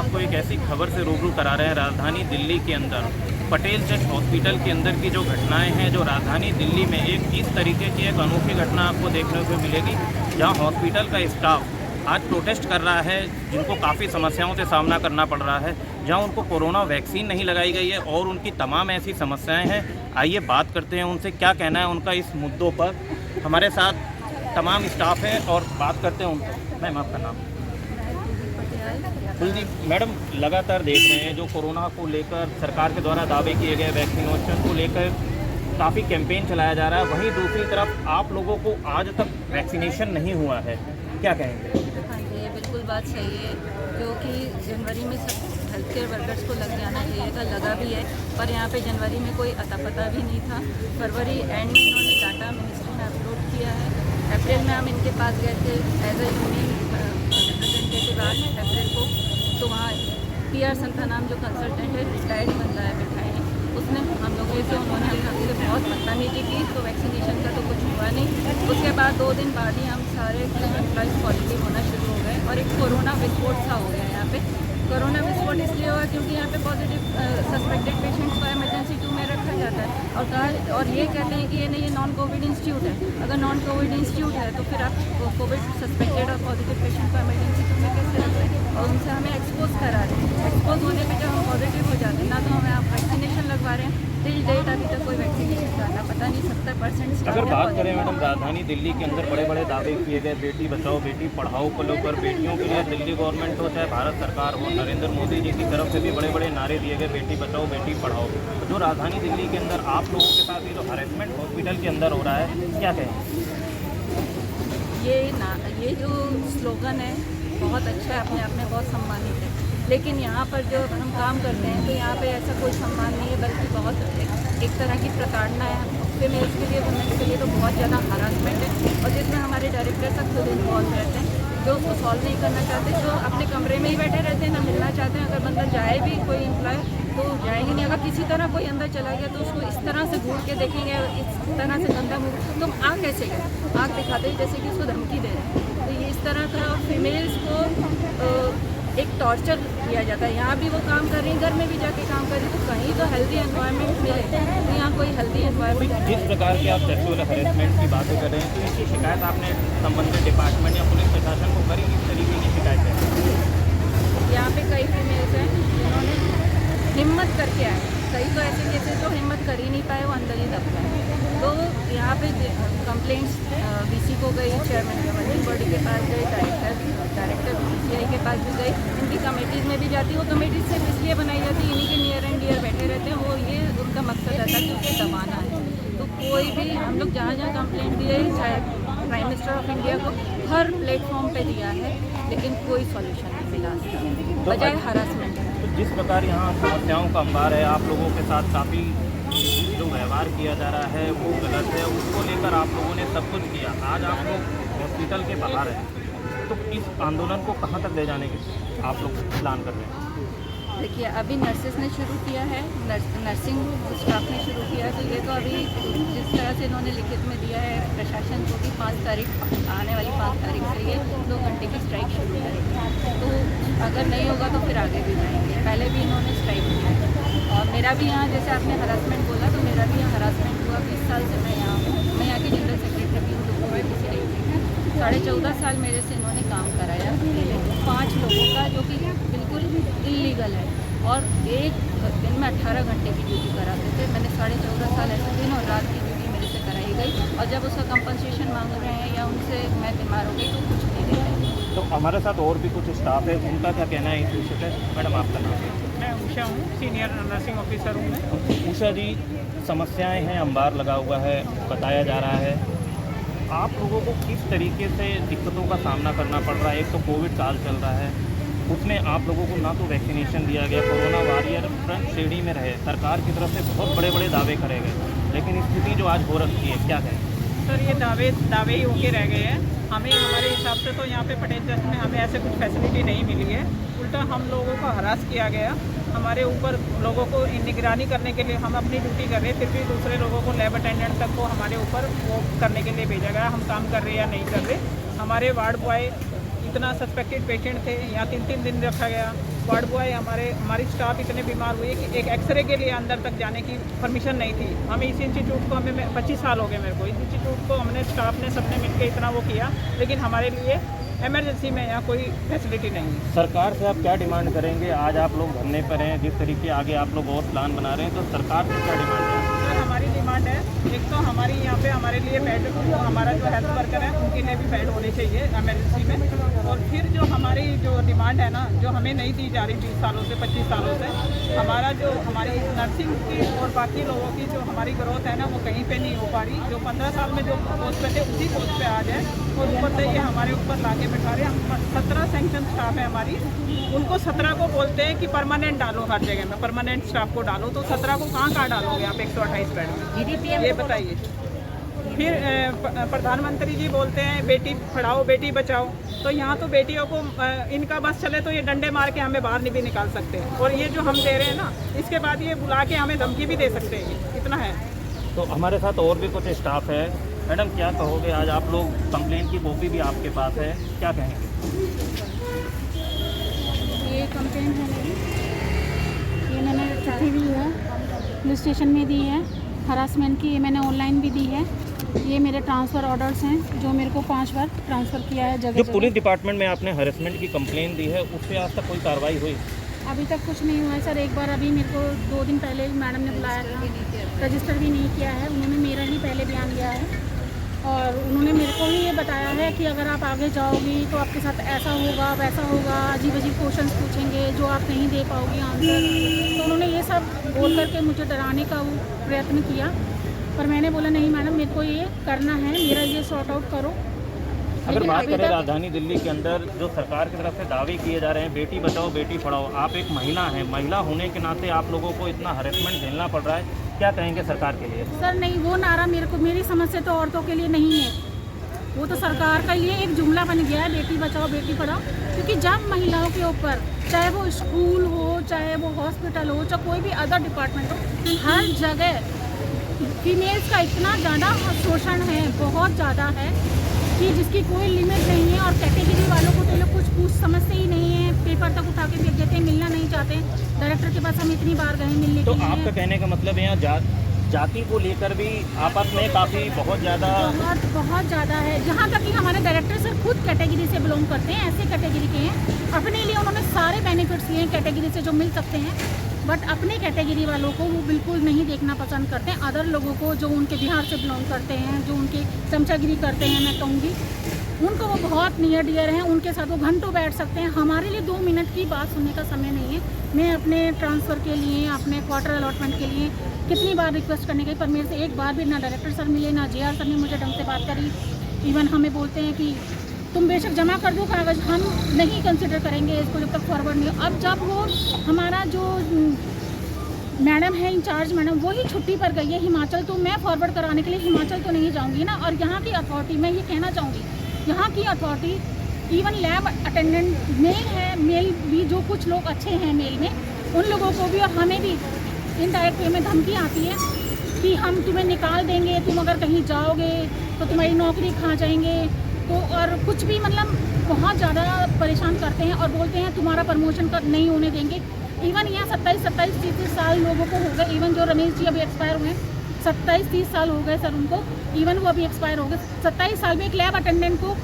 आपको एक ऐसी खबर से रूबरू करा रहे हैं। राजधानी दिल्ली के अंदर पटेल चर्च हॉस्पिटल के अंदर की जो घटनाएं हैं, जो राजधानी दिल्ली में एक इस तरीके की एक अनोखी घटना आपको देखने को मिलेगी, जहां हॉस्पिटल का स्टाफ आज प्रोटेस्ट कर रहा है, जिनको काफ़ी समस्याओं से सामना करना पड़ रहा है, जहां उनको कोरोना वैक्सीन नहीं लगाई गई है और उनकी तमाम ऐसी समस्याएं हैं। आइए बात करते हैं उनसे, क्या कहना है उनका इस मुद्दों पर। हमारे साथ तमाम स्टाफ है और बात करते हैं उनसे। मैम, आपका नाम? कुलदीप। मैडम, लगातार देख रहे हैं जो कोरोना को लेकर सरकार के द्वारा दावे किए गए वैक्सीनेशन को लेकर काफ़ी कैंपेन चलाया जा रहा है, वहीं दूसरी तरफ आप लोगों को आज तक वैक्सीनेशन नहीं हुआ है, क्या कहेंगे? हाँ जी, ये बिल्कुल बात सही है, क्योंकि जनवरी में सब हेल्थ केयर वर्कर्स को लग जाना चाहिए था, लगा भी है, पर यहाँ पे जनवरी में कोई अता पता भी नहीं था। फरवरी एंड में इन्होंने डाटा मिनिस्ट्री में अपलोड किया है। अप्रैल में हम इनके पास गए थे एज ए यूनियन रिप्रेजेंटेटिव आज अप्रैल को, तो वहाँ PR संथा नाम जो कंसल्टेंट है, रिटायर्ड बंदा है, बिठाए हैं, उसने हम लोगों से उन्होंने हमसे बहुत बदतमीजी की, तो वैक्सीनेशन का तो कुछ हुआ नहीं। उसके बाद 2 दिन बाद ही हम सारे एम्प्लॉइज पॉजिटिव होना शुरू हो गए और एक कोरोना विस्फोट सा हो गया यहाँ पे। कोरोना विस्फोट इसलिए हुआ क्योंकि यहाँ पे पॉजिटिव सस्पेक्टेड पेशेंट्स को इमरजेंसी 2 में रखा जाता है और ये कहते हैं कि ये नहीं, ये नॉन कोविड इंस्टीट्यूट है। अगर नॉन कोविड इंस्टीट्यूट है तो फिर आप कोविड सस्पेक्टेड और पॉजिटिव पेशेंट को इमरजेंसी 2 में कैसे रख रहे हैं? और उनसे हमें एक्सपोज करा रहे हैं। एक्सपोज होने पर जब हम पॉजिटिव हो जाते हैं ना, तो हमें आप वैक्सीनेशन लगवा रहे हैं। टिल डेट अभी तक कोई वैक्सीनेशन का आता पता नहीं, 70%। अगर बात करें मैडम, राजधानी दिल्ली के अंदर बड़े बड़े दावे किए गए, बेटी बचाओ बेटी पढ़ाओ को लेकर, बेटियों के लिए दिल्ली गवर्नमेंट हो चाहे भारत सरकार हो, नरेंद्र मोदी जी की तरफ से भी बड़े बड़े नारे दिए गए, बेटी बचाओ बेटी पढ़ाओ। जो राजधानी दिल्ली के अंदर आप लोगों के साथ ये जो हरेसमेंट हॉस्पिटल के अंदर हो रहा है, क्या कहें? ये जो स्लोगन है बहुत अच्छा है, अपने आप में बहुत सम्मानित है, लेकिन यहाँ पर जो हम काम करते हैं तो यहाँ पे ऐसा कोई सम्मान नहीं है, बल्कि बहुत एक तरह की प्रताड़ना है। फीमेल्स के लिए, वुमेन्स के लिए तो बहुत ज़्यादा हरासमेंट है, और जिसमें हमारे डायरेक्टर सब खुद इन्वॉल्व रहते हैं, जो उसको सॉल्व नहीं करना चाहते, जो अपने कमरे में ही बैठे रहते हैं, ना मिलना चाहते हैं। अगर बंदा जाए भी, कोई एम्प्लॉय, तो जाएंगे नहीं। अगर किसी तरह कोई अंदर चला गया तो उसको इस तरह से घूर के देखेंगे, इस तरह से गंदा मुँह, तुम आ कैसे गए, आँख दिखाते ही जैसे कि उसको धमकी दे रहे हैं। तो ये इस तरह का, और फीमेल्स को एक टॉर्चर किया जाता है। यहाँ भी वो काम कर रही है, घर में भी जाके काम कर रही है, तो कहीं तो हेल्दी एनवायरनमेंट मिले, तो यहाँ कोई हेल्दी एनवायरनमेंट। जिस प्रकार के आप सेक्सुअल हरेसमेंट की बातें कर रहे हैं, तो इसकी शिकायत आपने संबंधित डिपार्टमेंट या पुलिस प्रशासन को करी? किस तरीके की शिकायत है? यहाँ पे कई फीमेल्स हैं जिन्होंने हिम्मत करके आए, कई तो ऐसे केसेस जो हिम्मत कर ही नहीं पाए, वो अंदर ही दब गए। तो यहाँ पे कंप्लेंट्स BC को गई, चेयरमैन गवर्निंग बॉडी के पास गई, डायरेक्टर BCCI के पास भी गई, इनकी कमेटीज़ में भी जाती है। वो कमेटीज सिर्फ इसलिए बनाई जाती है, इन्हीं के नियर एंड डियर बैठे रहते हैं, वो ये उनका मकसद रहता है कि उसे दबाना है। तो कोई भी, हम लोग जहाँ जहाँ कंप्लेंट दिए, चाहे प्राइम मिनिस्टर ऑफ इंडिया को हर प्लेटफॉर्म पे दिया है, लेकिन कोई सॉल्यूशन नहीं मिला इसका, बजाय हरासमेंट। तो जिस प्रकार यहाँ समस्याओं का अंबार है, आप लोगों के साथ काफ़ी जो व्यवहार किया जा रहा है वो गलत है, उसको लेकर आप लोगों ने सब कुछ किया, आज आप लोग हॉस्पिटल के बाहर हैं, तो इस आंदोलन को कहाँ तक ले जाने के आप लोग प्लान कर रहे हैं? देखिए, अभी नर्सेस ने शुरू किया है, नर्सिंग स्टाफ ने शुरू किया है, तो ये तो अभी जिस तरह से इन्होंने लिखित में दिया है प्रशासन को कि 5 तारीख, आने वाली 5 तारीख से ये 2 घंटे की स्ट्राइक शुरू करेंगे। तो अगर नहीं होगा तो फिर आगे भी जाएंगे। पहले भी इन्होंने स्ट्राइक किया है, और मेरा भी यहाँ, जैसे आपने हरासमेंट बोला, तो मेरा भी यहाँ हरासमेंट हुआ। 20 साल से मैं यहाँ हूँ, मैं यहाँ की जनरल सेक्रेटरी भी हूँ, डॉक्यूमेंट किसी रही थी। 14.5 साल मेरे से इन्होंने काम कराया, 5 लोगों का, जो कि बिल्कुल इलीगल है, और एक दिन में 18 घंटे की ड्यूटी कराते थे। मैंने 14.5 साल ऐसे दिन और रात की ड्यूटी मेरे से कराई गई, और जब उसका कंपनसेशन मांग रहे हैं या उनसे मैं बीमार हो गई तो कुछ नहीं दे रहे। तो हमारे साथ और भी कुछ स्टाफ है, उनका क्या कहना है इस विषय पे? मैडम, आपका नाम? मैं उषा हूँ, सीनियर नर्सिंग ऑफिसर हूँ मैं। उषा जी, समस्याएं हैं, अंबार लगा हुआ है, बताया जा रहा है, आप लोगों को किस तरीके से दिक्कतों का सामना करना पड़ रहा है? एक तो कोविड काल चल रहा है, उसमें आप लोगों को ना तो वैक्सीनेशन दिया गया, कोरोना वॉरियर फ्रंट श्रेणी में रहे, सरकार की तरफ से बहुत बड़े बड़े दावे करे गए, लेकिन स्थिति जो आज हो रखी है, क्या कहें? सर, ये दावे ही होके रह गए हैं। हमें, हमारे हिसाब से तो यहाँ पे पटेल चर्च में हमें ऐसे कुछ फैसिलिटी नहीं मिली है, उल्टा हम लोगों को हरास किया गया। हमारे ऊपर लोगों को निगरानी करने के लिए हम अपनी ड्यूटी कर रहे हैं, फिर भी दूसरे लोगों को, लैब अटेंडेंट तक को हमारे ऊपर वो करने के लिए भेजा गया, हम काम कर रहे हैं या नहीं कर रहे। हमारे वार्ड बॉय, इतना सस्पेक्टेड पेशेंट थे, यहाँ 3-3 दिन रखा गया। वार्ड बॉय हमारी स्टाफ इतने बीमार हुए कि एक एक्सरे के लिए अंदर तक जाने की परमिशन नहीं थी। हमें इस इंस्टीट्यूट को हमें 25 साल हो गए मेरे को, इस इंस्टीट्यूट को हमने स्टाफ ने सबने मिलकर इतना वो किया, लेकिन हमारे लिए इमरजेंसी में यहाँ कोई फैसिलिटी नहीं है। सरकार से आप क्या डिमांड करेंगे? आज आप लोग धरने पर हैं, जिस तरीके आगे आप लोग और प्लान बना रहे हैं, तो सरकार से क्या डिमांड है? सर हमारी डिमांड है, एक तो हमारी यहाँ पे हमारे लिए बेड, जो हमारा जो हेल्थ वर्कर है उनके लिए भी बेड होने चाहिए इमरजेंसी में। और फिर जो हमारी जो डिमांड है ना, जो हमें नहीं दी जा रही 20 सालों से 25 सालों से, हमारा जो हमारी नर्सिंग की और बाकी लोगों की जो हमारी ग्रोथ है ना, वो कहीं पे नहीं हो पा रही। जो 15 साल में जो पोस्ट पे थे उसी पोस्ट पे आ जाए, और ऊपर से ये हमारे ऊपर ला के बैठा रहे। हम 17 सैंक्शन स्टाफ है हमारी, उनको 17 को बोलते हैं कि परमानेंट डालो, हर जगह में परमानेंट स्टाफ को डालो, तो 17 को कहाँ डालोगे आप 128 बेड में, ये बताइए। फिर प्रधानमंत्री जी बोलते हैं बेटी पढ़ाओ बेटी बचाओ, तो यहाँ तो बेटियों को इनका बस चले तो ये डंडे मार के हमें बाहर नहीं भी निकाल सकते हैं, और ये जो हम दे रहे हैं ना, इसके बाद ये बुला के हमें धमकी भी दे सकते हैं, इतना है। तो हमारे साथ और भी कुछ स्टाफ है। मैडम क्या कहोगे? आज आप लोग कंप्लेंट की कॉपी भी आपके पास है, क्या कहेंगे? ये कंप्लेंट है मेरी, ये मैंने चिट्ठी भी है, पुलिस स्टेशन में दी है, हरासमेंट की, ये मैंने ऑनलाइन भी दी है। ये मेरे ट्रांसफ़र ऑर्डर्स हैं जो मेरे को 5 बार ट्रांसफ़र किया है जगह जो जगह। पुलिस डिपार्टमेंट में आपने हरेसमेंट की कंप्लेंट दी है, उससे आज तक कोई कार्रवाई हुई? अभी तक कुछ नहीं हुआ है सर। एक बार अभी मेरे को 2 दिन पहले मैडम ने बुलाया था, रजिस्टर भी नहीं किया है उन्होंने, मेरा ही पहले बयान लिया है, और उन्होंने मेरे को ही ये बताया है कि अगर आप आगे जाओगी तो आपके साथ ऐसा होगा वैसा होगा, अजीब अजीब क्वेश्चंस पूछेंगे जो आप नहीं दे पाओगी आंसर। तो उन्होंने ये सब बोल करके मुझे डराने का वो प्रयत्न किया, पर मैंने बोला नहीं मैडम, मेरे को ये करना है, मेरा ये सॉर्ट आउट करो। अगर बात करें राजधानी दिल्ली के अंदर जो सरकार की तरफ से दावे किए जा रहे हैं, बेटी बचाओ बेटी पढ़ाओ, आप एक महिला हैं, महिला होने के नाते आप लोगों को इतना हरेसमेंट झेलना पड़ रहा है, क्या कहेंगे सरकार के लिए? सर नहीं, वो नारा मेरी समझ से तो औरतों के लिए नहीं है, वो तो सरकार का लिए एक जुमला बन गया है, बेटी बचाओ बेटी पढ़ाओ। क्योंकि जब महिलाओं के ऊपर, चाहे वो स्कूल हो, चाहे वो हॉस्पिटल हो, चाहे कोई भी अदर डिपार्टमेंट हो, हर जगह फीमेल्स का इतना ज़्यादा शोषण है, बहुत ज़्यादा है कि जिसकी कोई लिमिट नहीं है। और कैटेगरी वालों को तो लोग कुछ पूछ समझते ही नहीं है, पेपर तक उठा के फेंक देते हैं, मिलना नहीं चाहते। डायरेक्टर के पास हम इतनी बार गए मिलने तो के लिए। आपका कहने का मतलब है यहाँ जाति को लेकर भी आपस में काफ़ी बहुत ज़्यादा है। जहाँ तक कि हमारे डायरेक्टर सर खुद कैटेगरी से बिलोंग करते हैं, ऐसे कैटेगरी के हैं, अपने लिए उन्होंने सारे बेनिफिट्स लिए हैं कैटेगरी से जो मिल सकते हैं, बट अपने कैटेगरी वालों को वो बिल्कुल नहीं देखना पसंद करते हैं। अदर लोगों को जो उनके बिहार से बिलोंग करते हैं, जो उनके चमचागिरी करते हैं, मैं कहूँगी उनको वो बहुत नियर डियर हैं, उनके साथ वो घंटों बैठ सकते हैं। हमारे लिए 2 मिनट की बात सुनने का समय नहीं है। मैं अपने ट्रांसफ़र के लिए, अपने क्वार्टर अलॉटमेंट के लिए कितनी बार रिक्वेस्ट करने गई, पर मेरे से एक बार भी ना डायरेक्टर सर मिले, ना JR सर ने मुझे ढंग से बात करी। इवन हमें बोलते हैं कि तुम बेशक जमा कर दो कागज़, हम नहीं कंसिडर करेंगे इसको जब तक फॉरवर्ड नहीं हो। अब जब वो हमारा जो मैडम है इंचार्ज मैडम, वही छुट्टी पर गई है हिमाचल, तो मैं फॉरवर्ड कराने के लिए हिमाचल तो नहीं जाऊँगी ना। और यहाँ की अथॉरिटी, मैं ये कहना चाहूँगी, यहाँ की authority even lab attendant male है, मेल भी जो कुछ लोग अच्छे हैं मेल में, उन लोगों को भी और हमें भी इनडायरेक्ट वे में धमकी आती है कि हम तुम्हें निकाल देंगे, तुम अगर कहीं जाओगे तो तुम्हारी नौकरी खा जाएंगे। तो और कुछ भी मतलब बहुत ज़्यादा परेशान करते हैं और बोलते हैं तुम्हारा प्रमोशन नहीं होने देंगे। इवन यहाँ 27-30 साल लोगों को हो गए, इवन जो रमेश जी अभी एक्सपायर हुए, 27-30 साल हो गए सर उनको, इवन वो अभी एक्सपायर हो गए। 27 साल में एक लैब अटेंडेंट को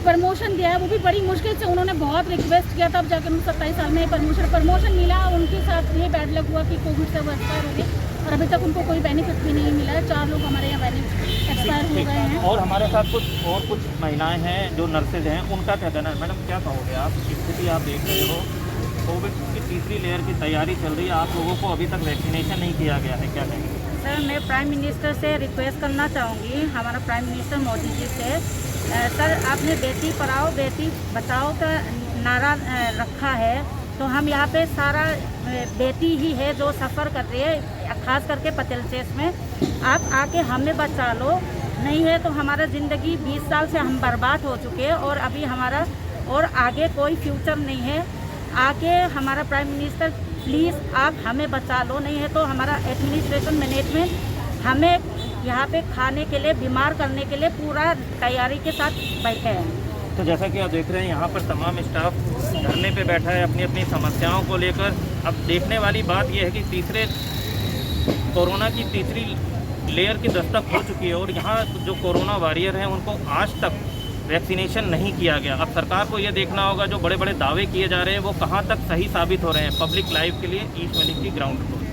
प्रमोशन दिया है, वो भी बड़ी मुश्किल से, उन्होंने बहुत रिक्वेस्ट किया तब जाकर उनको 27 साल में प्रमोशन मिला। उनके साथ ये बैड लग हुआ कि कोविड से वो एक्सपायर हो गए और अभी तक उनको कोई बेनिफिट भी नहीं मिला है। 4 लोग हमारे यहाँ एक्सपायर हो गए हैं। और हमारे साथ कुछ महिलाएं हैं जो नर्सेज हैं, उनका क्या कहना है? मैडम क्या कहोगे आप? स्थिति आप देख रहे हो, कोविड की तीसरी लेयर की तैयारी चल रही है, आप लोगों को अभी तक वैक्सीनेशन नहीं किया गया है, क्या कहेंगे? सर मैं प्राइम मिनिस्टर से रिक्वेस्ट करना चाहूँगी, हमारा प्राइम मिनिस्टर मोदी जी से। सर आपने बेटी पढ़ाओ बेटी बचाओ का नारा रखा है, तो हम यहाँ पे सारा बेटी ही है जो सफ़र कर रही है, खास करके पटेलचेस में। आप आके हमें बचा लो, नहीं है तो हमारा ज़िंदगी 20 साल से हम बर्बाद हो चुके हैं और अभी हमारा और आगे कोई फ्यूचर नहीं है। आके हमारा प्राइम मिनिस्टर प्लीज़ आप हमें बचा लो, नहीं है तो हमारा एडमिनिस्ट्रेशन मैनेजमेंट हमें यहाँ पे खाने के लिए, बीमार करने के लिए पूरा तैयारी के साथ बैठे हैं। तो जैसा कि आप देख रहे हैं यहाँ पर तमाम स्टाफ धरने पे बैठा है अपनी अपनी समस्याओं को लेकर। अब देखने वाली बात यह है कि कोरोना की तीसरी लेयर की दस्तक हो चुकी है और यहाँ जो कोरोना वॉरियर हैं उनको आज तक वैक्सीनेशन नहीं किया गया। अब सरकार को ये देखना होगा जो बड़े बड़े दावे किए जा रहे हैं वो कहाँ तक सही साबित हो रहे हैं। पब्लिक लाइव के लिए ईस्ट मलिक की ग्राउंड रिपोर्ट।